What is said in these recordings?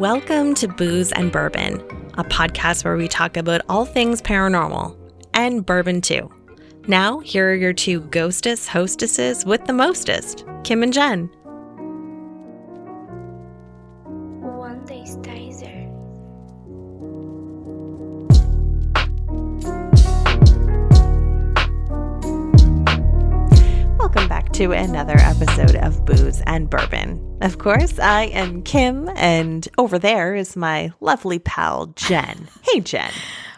Welcome to Booze and Bourbon, a podcast where we talk about all things paranormal, and bourbon too. Now, here are your two ghostess hostesses with the mostest, Kim and Jen. One day stays there. Welcome back to another episode of Booze and Bourbon. Of course, I am Kim, and over there is my lovely pal, Jen. Hey, Jen.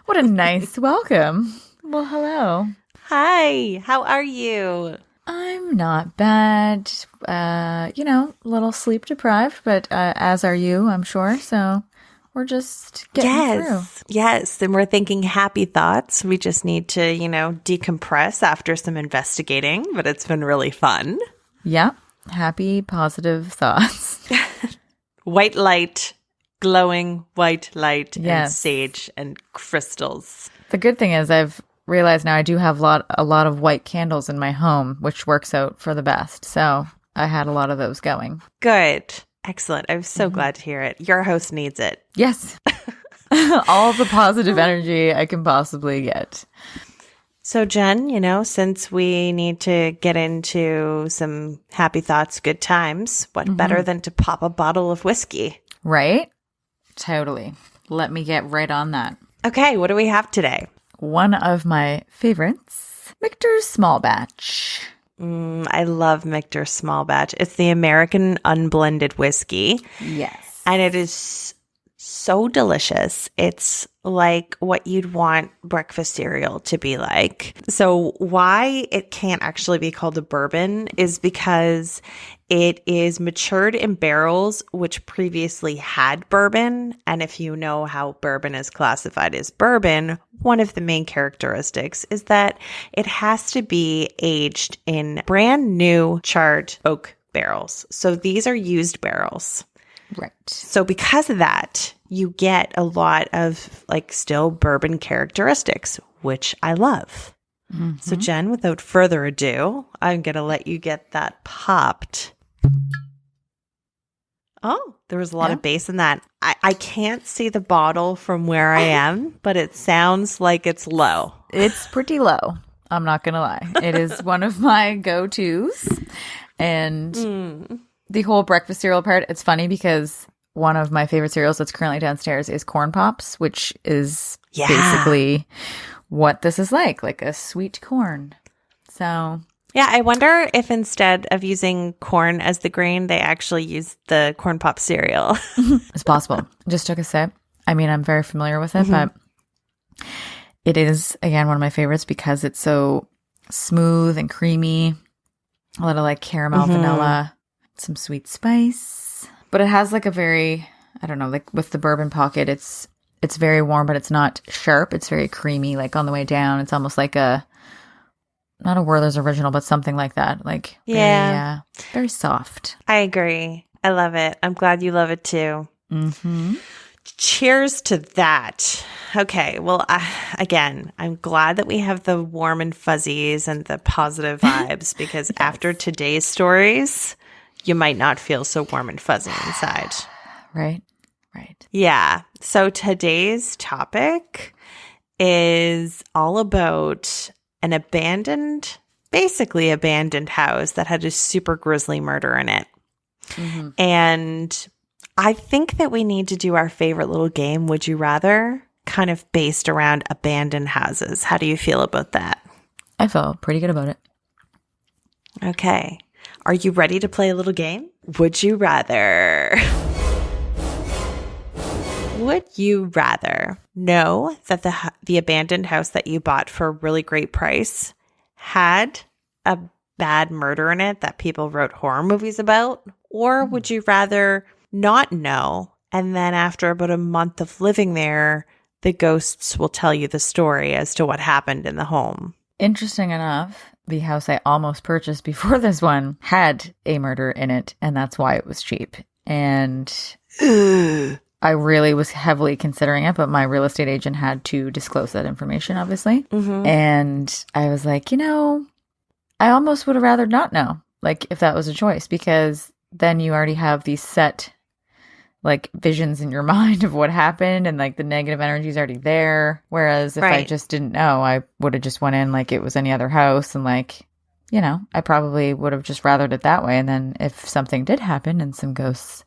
What a nice welcome. Well, hello. Hi, how are you? I'm not bad. A little sleep deprived, but as are you, I'm sure. So we're just getting through. Yes, and we're thinking happy thoughts. We just need to, decompress after some investigating, but it's been really fun. Yeah, happy, positive thoughts. White light, glowing white light, and Yes. sage and crystals. The good thing is I've realized now I do have a lot of white candles in my home, which works out for the best. So I had a lot of those going. Good. Excellent. I'm so glad to hear it. Your host needs it. Yes. All the positive energy I can possibly get. So, Jen, since we need to get into some happy thoughts, good times, what better than to pop a bottle of whiskey? Right? Totally. Let me get right on that. Okay, what do we have today? One of my favorites, Michter's Small Batch. I love Michter Small Batch. It's the American unblended whiskey. Yes. And it is so delicious. It's like what you'd want breakfast cereal to be like. So why it can't actually be called a bourbon is because it is matured in barrels which previously had bourbon. And if you know how bourbon is classified as bourbon, one of the main characteristics is that it has to be aged in brand new charred oak barrels. So these are used barrels. Right. So because of that, you get a lot of still bourbon characteristics, which I love. So Jen, without further ado, I'm going to let you get that popped. Oh, there was a lot of bass in that. I can't see the bottle from where I am, but it sounds like it's low. It's pretty low. I'm not going to lie. It is one of my go-tos. And the whole breakfast cereal part, it's funny because one of my favorite cereals that's currently downstairs is Corn Pops, which is basically what this is like a sweet corn. So yeah, I wonder if instead of using corn as the grain, they actually use the Corn Pop cereal. it's possible. Just took a sip. I mean, I'm very familiar with it, but it is, again, one of my favorites because it's so smooth and creamy. A lot of caramel, vanilla, some sweet spice. But it has a very, I don't know, with the bourbon pocket, it's very warm, but it's not sharp. It's very creamy, on the way down. It's almost like not a Werther's Original, but something like that. Very soft. I agree. I love it. I'm glad you love it too. Cheers to that. Okay. Well, I'm glad that we have the warm and fuzzies and the positive vibes because after today's stories, you might not feel so warm and fuzzy inside. Right. Yeah. So today's topic is all about an basically abandoned house that had a super grisly murder in it. And I think that we need to do our favorite little game, Would You Rather, kind of based around abandoned houses. How do you feel about that? I feel pretty good about it. Okay. Are you ready to play a little game? Would you rather? Would you rather know that the abandoned house that you bought for a really great price had a bad murder in it that people wrote horror movies about? Or would you rather not know, and then after about a month of living there, the ghosts will tell you the story as to what happened in the home? Interesting enough, the house I almost purchased before this one had a murder in it, and that's why it was cheap. And I really was heavily considering it, but my real estate agent had to disclose that information, obviously. And I was like, I almost would have rather not know, if that was a choice, because then you already have these set like visions in your mind of what happened, and like the negative energy is already there. Whereas if I just didn't know, I would have just went in like it was any other house, and like, you know, I probably would have just rathered it that way. And then if something did happen and some ghosts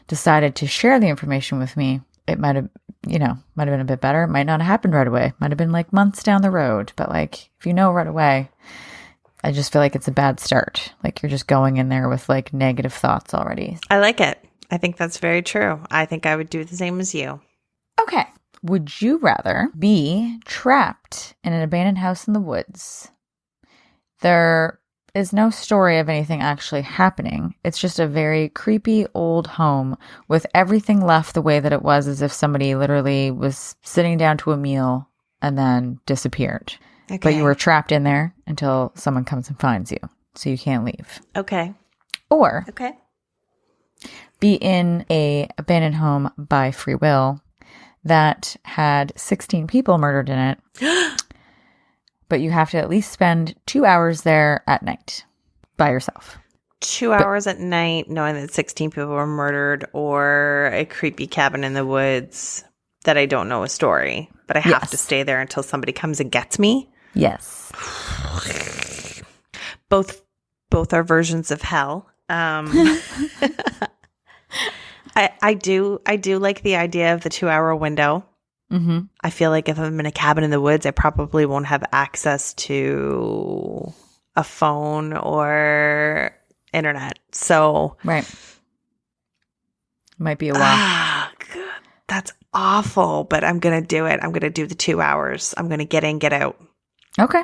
decided to share the information with me, it might have, you know, might have been a bit better. It might not have happened right away. Might have been like months down the road. But like, if you know right away, I just feel like it's a bad start. Like you're just going in there with like negative thoughts already. I like it. I think that's very true. I think I would do the same as you. Okay. Would you rather be trapped in an abandoned house in the woods? There is no story of anything actually happening. It's just a very creepy old home with everything left the way that it was, as if somebody literally was sitting down to a meal and then disappeared. Okay. But you were trapped in there until someone comes and finds you, so you can't leave. Okay. Or okay. Be in a abandoned home by free will that had 16 people murdered in it. But you have to at least spend 2 hours there at night by yourself. 2 hours at night knowing that 16 people were murdered, or a creepy cabin in the woods that I don't know a story, but I have to stay there until somebody comes and gets me. Yes. Both are versions of hell. I do like the idea of the 2 hour window. Mm-hmm. I feel like if I'm in a cabin in the woods, I probably won't have access to a phone or internet. So right, might be a while. That's awful, but I'm gonna do it. I'm gonna do the 2 hours. I'm gonna get in, get out. Okay.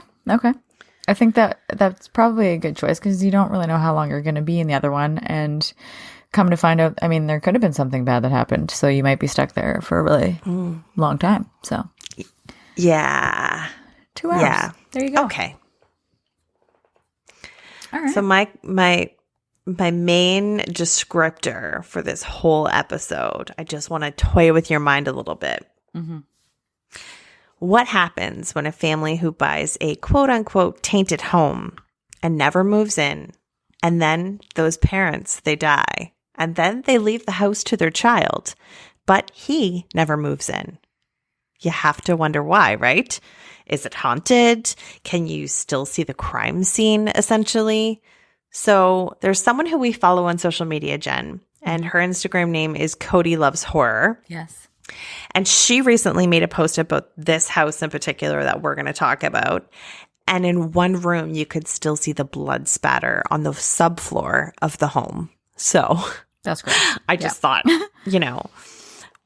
I think that's probably a good choice because you don't really know how long you're going to be in the other one, and come to find out, I mean, there could have been something bad that happened, so you might be stuck there for a really long time. So, yeah, 2 hours. Yeah, there you go. Okay. All right. So my main descriptor for this whole episode, I just want to toy with your mind a little bit. Mm-hmm. What happens when a family who buys a quote unquote tainted home and never moves in, and then those parents, they die, and then they leave the house to their child, but he never moves in? You have to wonder why, right? Is it haunted? Can you still see the crime scene, essentially? So there's someone who we follow on social media, Jen, and her Instagram name is Cody Loves Horror. Yes. And she recently made a post about this house in particular that we're going to talk about. And in one room, you could still see the blood spatter on the subfloor of the home. So that's great. I just thought,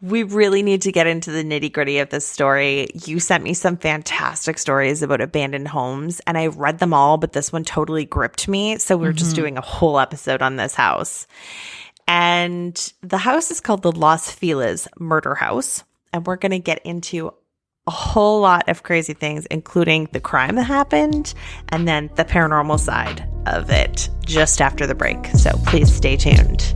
we really need to get into the nitty gritty of this story. You sent me some fantastic stories about abandoned homes, and I read them all, but this one totally gripped me. So we're just doing a whole episode on this house. And the house is called the Los Feliz Murder House. And we're going to get into a whole lot of crazy things, including the crime that happened and then the paranormal side of it just after the break. So please stay tuned.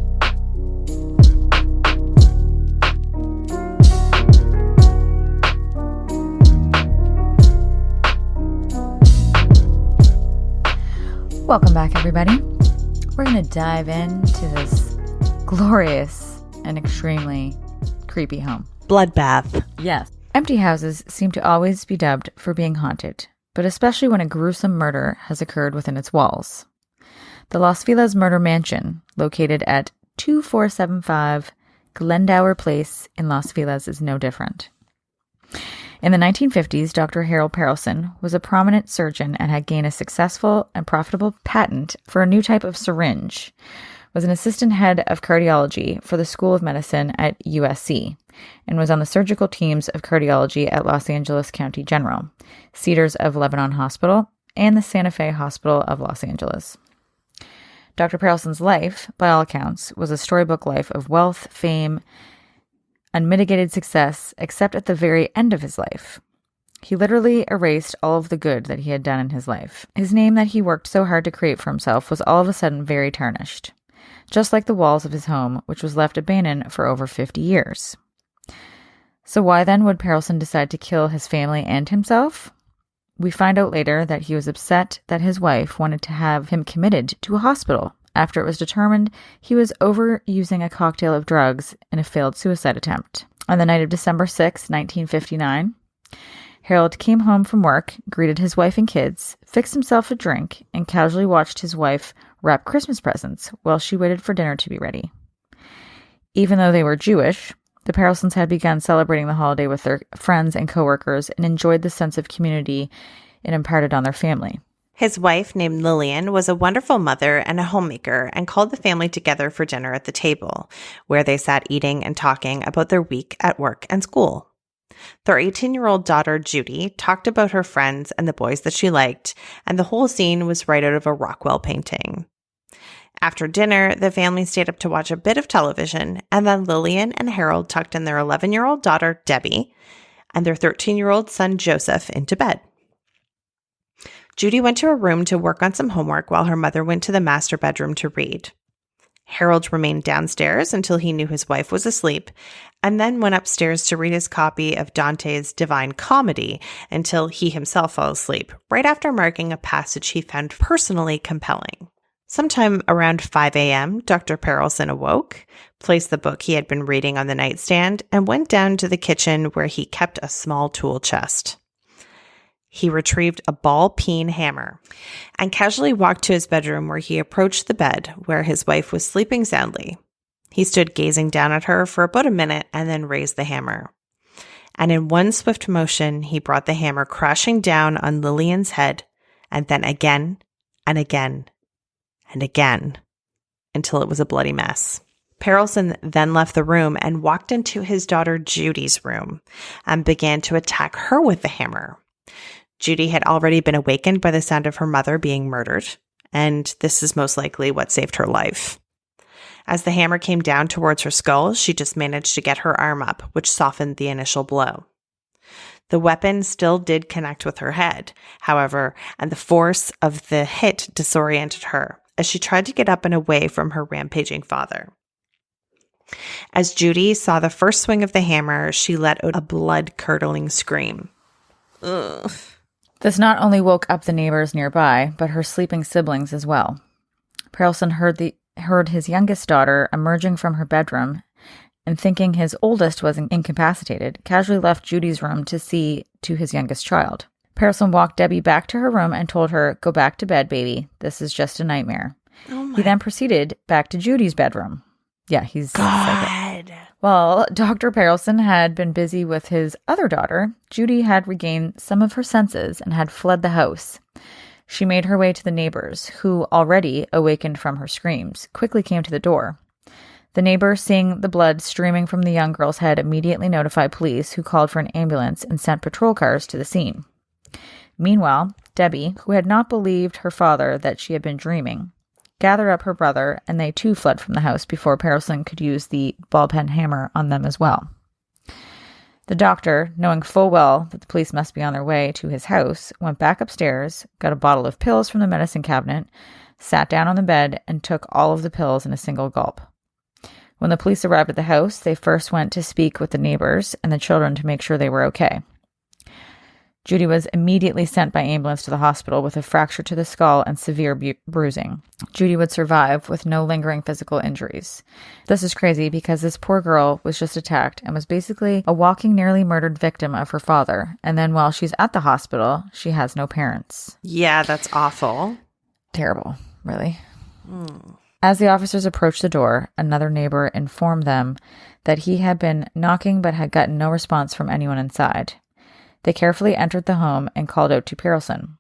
Welcome back, everybody. We're going to dive into this glorious and extremely creepy home. Bloodbath. Yes. Empty houses seem to always be dubbed for being haunted, but especially when a gruesome murder has occurred within its walls. The Los Feliz Murder Mansion, located at 2475 Glendower Place in Los Feliz, is no different. In the 1950s, Dr. Harold Perelson was a prominent surgeon and had gained a successful and profitable patent for a new type of syringe, was an assistant head of cardiology for the School of Medicine at USC, and was on the surgical teams of cardiology at Los Angeles County General, Cedars of Lebanon Hospital, and the Santa Fe Hospital of Los Angeles. Dr. Perelson's life, by all accounts, was a storybook life of wealth, fame, unmitigated success, except at the very end of his life. He literally erased all of the good that he had done in his life. His name that he worked so hard to create for himself was all of a sudden very tarnished, just like the walls of his home, which was left abandoned for over 50 years. So why then would Perelson decide to kill his family and himself? We find out later that he was upset that his wife wanted to have him committed to a hospital after it was determined he was overusing a cocktail of drugs in a failed suicide attempt. On the night of December 6, 1959, Harold came home from work, greeted his wife and kids, fixed himself a drink, and casually watched his wife wrap Christmas presents while she waited for dinner to be ready. Even though they were Jewish, the Perelsons had begun celebrating the holiday with their friends and coworkers and enjoyed the sense of community it imparted on their family. His wife, named Lillian, was a wonderful mother and a homemaker and called the family together for dinner at the table, where they sat eating and talking about their week at work and school. Their 18-year-old daughter, Judye, talked about her friends and the boys that she liked, and the whole scene was right out of a Rockwell painting. After dinner, the family stayed up to watch a bit of television, and then Lillian and Harold tucked in their 11-year-old daughter, Debbie, and their 13-year-old son, Joseph, into bed. Judye went to her room to work on some homework while her mother went to the master bedroom to read. Harold remained downstairs until he knew his wife was asleep, and then went upstairs to read his copy of Dante's Divine Comedy until he himself fell asleep, right after marking a passage he found personally compelling. Sometime around 5 a.m., Dr. Perelson awoke, placed the book he had been reading on the nightstand, and went down to the kitchen where he kept a small tool chest. He retrieved a ball peen hammer and casually walked to his bedroom where he approached the bed where his wife was sleeping soundly. He stood gazing down at her for about a minute and then raised the hammer. And in one swift motion, he brought the hammer crashing down on Lillian's head, and then again and again and again until it was a bloody mess. Perelson then left the room and walked into his daughter Judye's room and began to attack her with the hammer. Judye had already been awakened by the sound of her mother being murdered, and this is most likely what saved her life. As the hammer came down towards her skull, she just managed to get her arm up, which softened the initial blow. The weapon still did connect with her head, however, and the force of the hit disoriented her as she tried to get up and away from her rampaging father. As Judye saw the first swing of the hammer, she let out a blood-curdling scream. Ugh. This not only woke up the neighbors nearby, but her sleeping siblings as well. Perelson heard his youngest daughter emerging from her bedroom and, thinking his oldest was incapacitated, casually left Judye's room to see to his youngest child. Perelson walked Debbie back to her room and told her, "Go back to bed, baby. This is just a nightmare." He then proceeded back to Judye's bedroom. Yeah, he's God. While Dr. Perelson had been busy with his other daughter, Judye had regained some of her senses and had fled the house. She made her way to the neighbors, who, already awakened from her screams, quickly came to the door. The neighbor, seeing the blood streaming from the young girl's head, immediately notified police, who called for an ambulance and sent patrol cars to the scene. Meanwhile, Debbie, who had not believed her father that she had been dreaming, gathered up her brother, and they too fled from the house before Perelson could use the ball-pen hammer on them as well. The doctor, knowing full well that the police must be on their way to his house, went back upstairs, got a bottle of pills from the medicine cabinet, sat down on the bed, and took all of the pills in a single gulp. When the police arrived at the house, they first went to speak with the neighbors and the children to make sure they were okay. Judye was immediately sent by ambulance to the hospital with a fracture to the skull and severe bruising. Judye would survive with no lingering physical injuries. This is crazy because this poor girl was just attacked and was basically a walking, nearly murdered victim of her father. And then while she's at the hospital, she has no parents. Yeah, that's awful. Terrible, really. As the officers approached the door, another neighbor informed them that he had been knocking but had gotten no response from anyone inside. They carefully entered the home and called out to Perelson.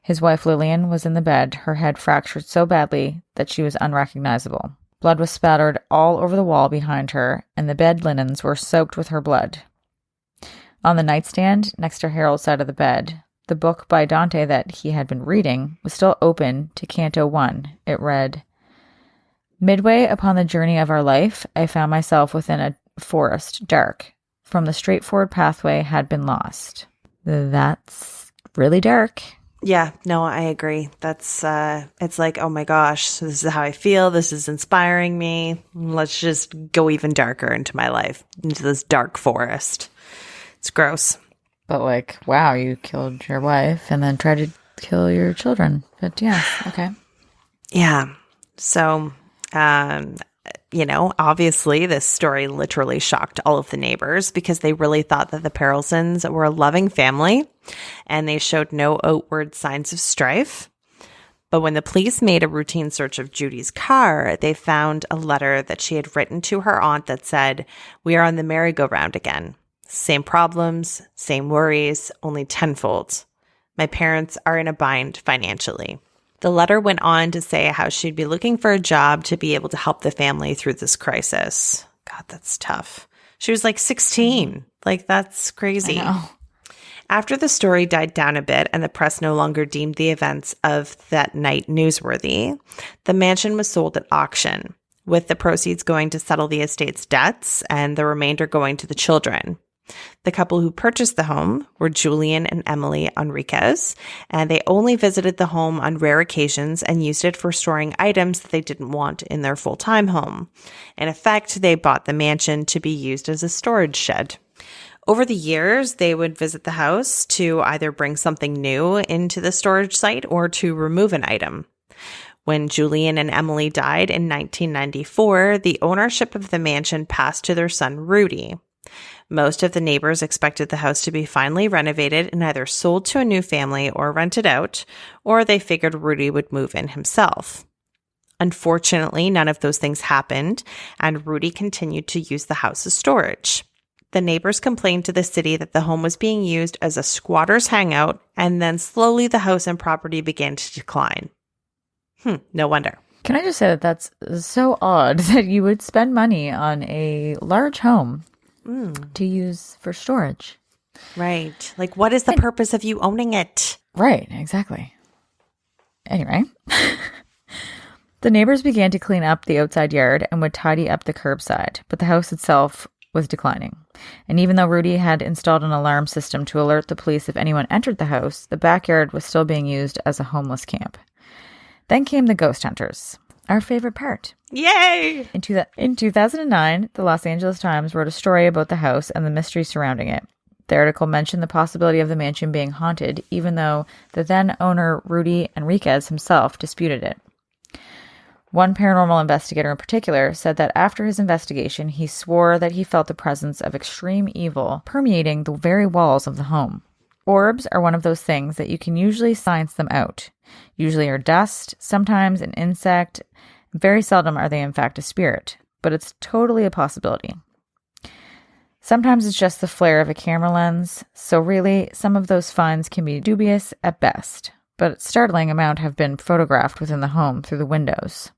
His wife Lillian was in the bed, her head fractured so badly that she was unrecognizable. Blood was spattered all over the wall behind her, and the bed linens were soaked with her blood. On the nightstand, next to Harold's side of the bed, the book by Dante that he had been reading was still open to Canto 1. It read, "Midway upon the journey of our life, I found myself within a forest, dark. From the straightforward pathway had been lost." That's really dark. Yeah, no, I agree. That's, it's like, oh my gosh, this is how I feel. This is inspiring me. Let's just go even darker into my life, into this dark forest. It's gross. But like, wow, you killed your wife and then tried to kill your children. But yeah, okay. Yeah. So, obviously this story literally shocked all of the neighbors because they really thought that the Perelsons were a loving family and they showed no outward signs of strife. But when the police made a routine search of Judye's car, they found a letter that she had written to her aunt that said, "We are on the merry-go-round again. Same problems, same worries, only tenfold. My parents are in a bind financially." The letter went on to say how she'd be looking for a job to be able to help the family through this crisis. God, that's tough. She was like 16. Like, that's crazy. I know. After the story died down a bit and the press no longer deemed the events of that night newsworthy, the mansion was sold at auction, with the proceeds going to settle the estate's debts and the remainder going to the children. The couple who purchased the home were Julian and Emily Enriquez, and they only visited the home on rare occasions and used it for storing items that they didn't want in their full-time home. In effect, they bought the mansion to be used as a storage shed. Over the years, they would visit the house to either bring something new into the storage site or to remove an item. When Julian and Emily died in 1994, the ownership of the mansion passed to their son, Rudy. Most of the neighbors expected the house to be finally renovated and either sold to a new family or rented out, or they figured Rudy would move in himself. Unfortunately, none of those things happened, and Rudy continued to use the house as storage. The neighbors complained to the city that the home was being used as a squatter's hangout, and then slowly the house and property began to decline. No wonder. Can I just say that that's so odd that you would spend money on a large home to use for storage? Right. Like, what is the purpose of you owning it? Right, exactly. Anyway, the neighbors began to clean up the outside yard and would tidy up the curbside, but the house itself was declining. And even though Rudy had installed an alarm system to alert the police if anyone entered the house, the backyard was still being used as a homeless camp. Then came the ghost hunters, our favorite part. Yay! In 2009, the Los Angeles Times wrote a story about the house and the mystery surrounding it. The article mentioned the possibility of the mansion being haunted, even though the then owner, Rudy Enriquez himself, disputed it. One paranormal investigator in particular said that after his investigation, he swore that he felt the presence of extreme evil permeating the very walls of the home. Orbs are one of those things that you can usually science them out. Usually are dust, sometimes an insect. Very seldom are they in fact a spirit, but it's totally a possibility. Sometimes it's just the flare of a camera lens, so really some of those finds can be dubious at best, but a startling amount have been photographed within the home through the windows.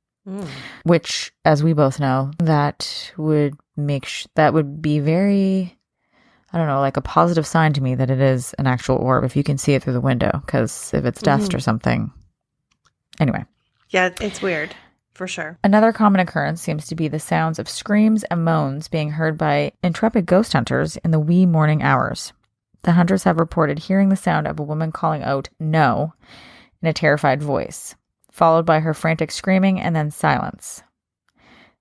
Which, as we both know, that would be very, I don't know, like a positive sign to me that it is an actual orb if you can see it through the window, because if it's dust or something. Anyway. Yeah, it's weird, for sure. Another common occurrence seems to be the sounds of screams and moans being heard by intrepid ghost hunters in the wee morning hours. The hunters have reported hearing the sound of a woman calling out, "No," in a terrified voice, followed by her frantic screaming and then silence.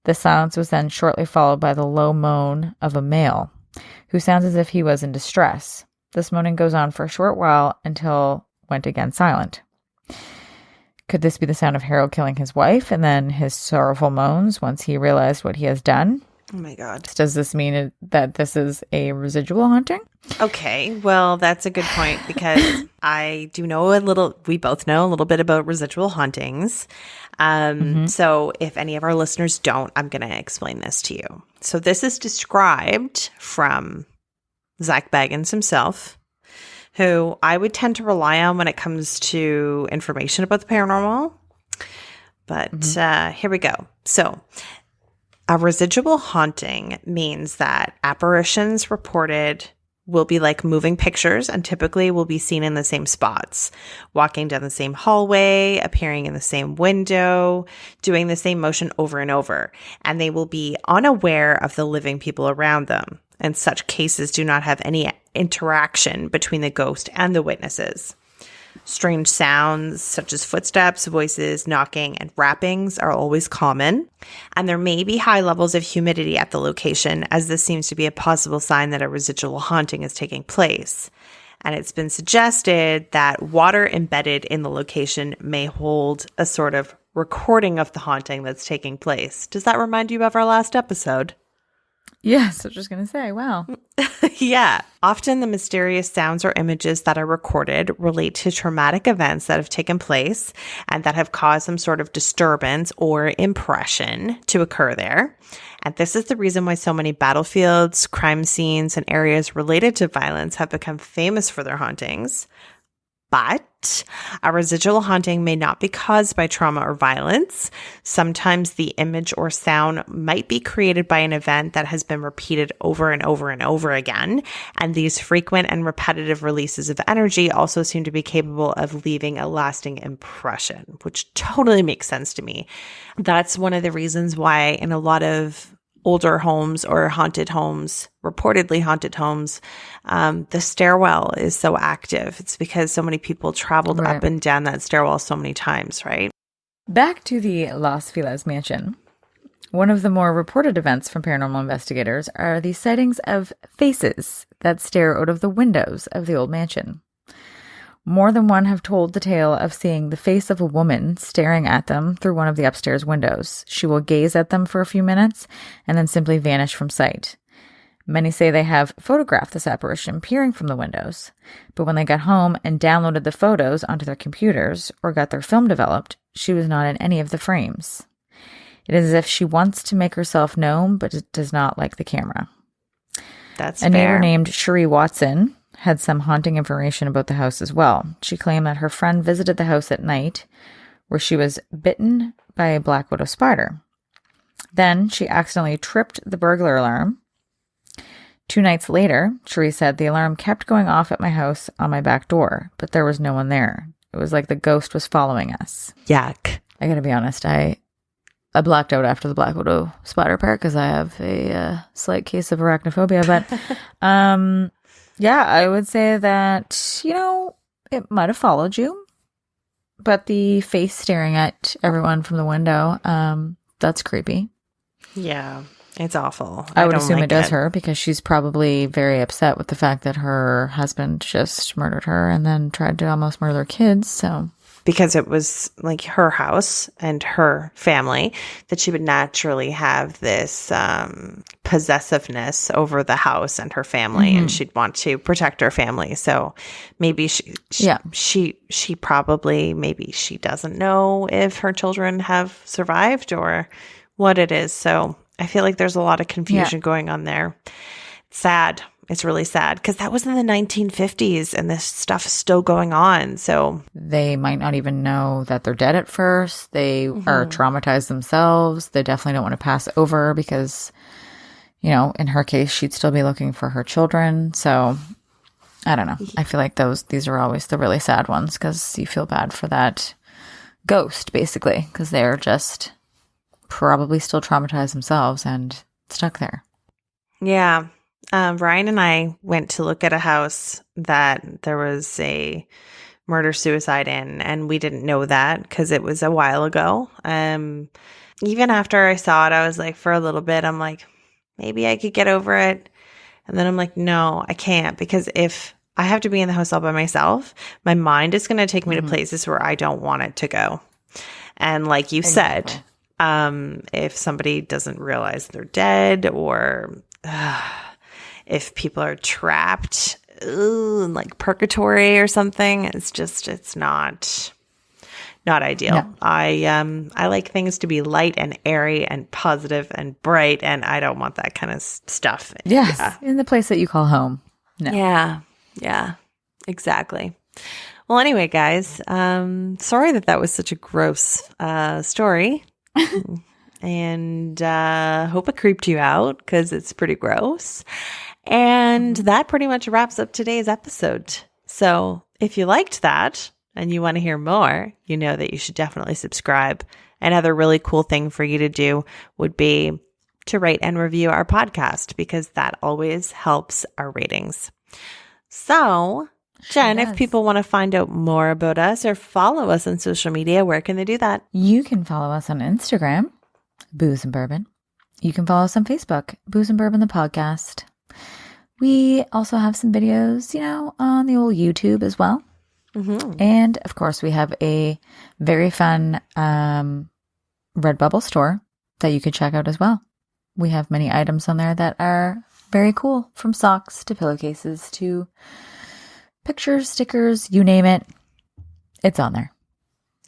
The silence was then shortly followed by the low moan of a male, who sounds as if he was in distress. This moaning goes on for a short while until went again silent. Could this be the sound of Harold killing his wife and then his sorrowful moans once he realized what he has done? Oh my God. Does this mean that this is a residual haunting? Okay, well, that's a good point because I do know we both know a little bit about residual hauntings. So if any of our listeners don't, I'm going to explain this to you. So this is described from Zach Baggins himself, who I would tend to rely on when it comes to information about the paranormal. But here we go. So a residual haunting means that apparitions reported will be like moving pictures and typically will be seen in the same spots, walking down the same hallway, appearing in the same window, doing the same motion over and over, and they will be unaware of the living people around them. And such cases do not have any interaction between the ghost and the witnesses. Strange sounds such as footsteps, voices, knocking, and rappings are always common, and there may be high levels of humidity at the location, as this seems to be a possible sign that a residual haunting is taking place. And it's been suggested that water embedded in the location may hold a sort of recording of the haunting that's taking place. Does that remind you of our last episode? Yes, I was just going to say, wow. Yeah. Often the mysterious sounds or images that are recorded relate to traumatic events that have taken place and that have caused some sort of disturbance or impression to occur there. And this is the reason why so many battlefields, crime scenes, and areas related to violence have become famous for their hauntings. But a residual haunting may not be caused by trauma or violence. Sometimes the image or sound might be created by an event that has been repeated over and over and over again. And these frequent and repetitive releases of energy also seem to be capable of leaving a lasting impression, which totally makes sense to me. That's one of the reasons why in a lot of older homes or haunted homes, reportedly haunted homes, the stairwell is so active. It's because so many people traveled up and down that stairwell so many times, right? Back to the Los Feliz mansion. One of the more reported events from paranormal investigators are the sightings of faces that stare out of the windows of the old mansion. More than one have told the tale of seeing the face of a woman staring at them through one of the upstairs windows. She will gaze at them for a few minutes and then simply vanish from sight. Many say they have photographed this apparition peering from the windows, but when they got home and downloaded the photos onto their computers or got their film developed, she was not in any of the frames. It is as if she wants to make herself known, but does not like the camera. That's a fair. Neighbor named Cherie Watson had some haunting information about the house as well. She claimed that her friend visited the house at night where she was bitten by a black widow spider. Then she accidentally tripped the burglar alarm. 2 nights later, Cherie said, the alarm kept going off at my house on my back door, but there was no one there. It was like the ghost was following us. Yuck. I gotta be honest, I blacked out after the black widow spider part because I have a slight case of arachnophobia, but yeah, I would say that, it might have followed you, but the face staring at everyone from the window, that's creepy. Yeah, it's awful. I would assume it does her because she's probably very upset with the fact that her husband just murdered her and then tried to almost murder their kids, so... Because it was like her house and her family that she would naturally have this possessiveness over the house and her family, and she'd want to protect her family. So maybe she probably, maybe she doesn't know if her children have survived or what it is. So I feel like there's a lot of confusion going on there. It's sad. It's really sad because that was in the 1950s and this stuff is still going on. So they might not even know that they're dead at first. They are traumatized themselves. They definitely don't want to pass over because, in her case, she'd still be looking for her children. So I don't know. I feel like these are always the really sad ones because you feel bad for that ghost, basically, because they're just probably still traumatized themselves and stuck there. Yeah. Ryan and I went to look at a house that there was a murder-suicide in, and we didn't know that because it was a while ago. Even after I saw it, I was like, for a little bit, I'm like, maybe I could get over it. And then I'm like, no, I can't, because if I have to be in the house all by myself, my mind is going to take me to places where I don't want it to go. And like you said, if somebody doesn't realize they're dead or... if people are trapped in like purgatory or something, it's not ideal. No. I like things to be light and airy and positive and bright, and I don't want that kind of stuff. Yes, in the place that you call home. No. Yeah, exactly. Well, anyway, guys, sorry that was such a gross story. And hope it creeped you out because it's pretty gross. And that pretty much wraps up today's episode. So if you liked that and you want to hear more, you know that you should definitely subscribe. Another really cool thing for you to do would be to rate and review our podcast because that always helps our ratings. So, Jen, if people want to find out more about us or follow us on social media, where can they do that? You can follow us on Instagram, Booze and Bourbon. You can follow us on Facebook, Booze and Bourbon the podcast. We also have some videos, on the old YouTube as well. And of course, we have a very fun Redbubble store that you could check out as well. We have many items on there that are very cool, from socks to pillowcases to pictures, stickers, you name it. It's on there.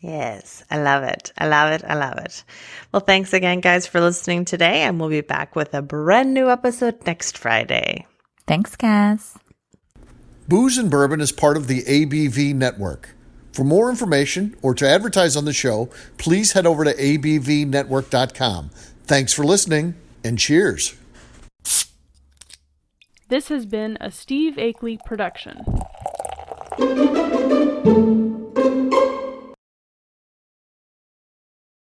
Yes, I love it. I love it. I love it. Well, thanks again, guys, for listening today, and we'll be back with a brand new episode next Friday. Thanks, guys. Booze and Bourbon is part of the ABV network. For more information or to advertise on the show, please head over to abvnetwork.com. Thanks for listening, and cheers. This has been a Steve Akeley production.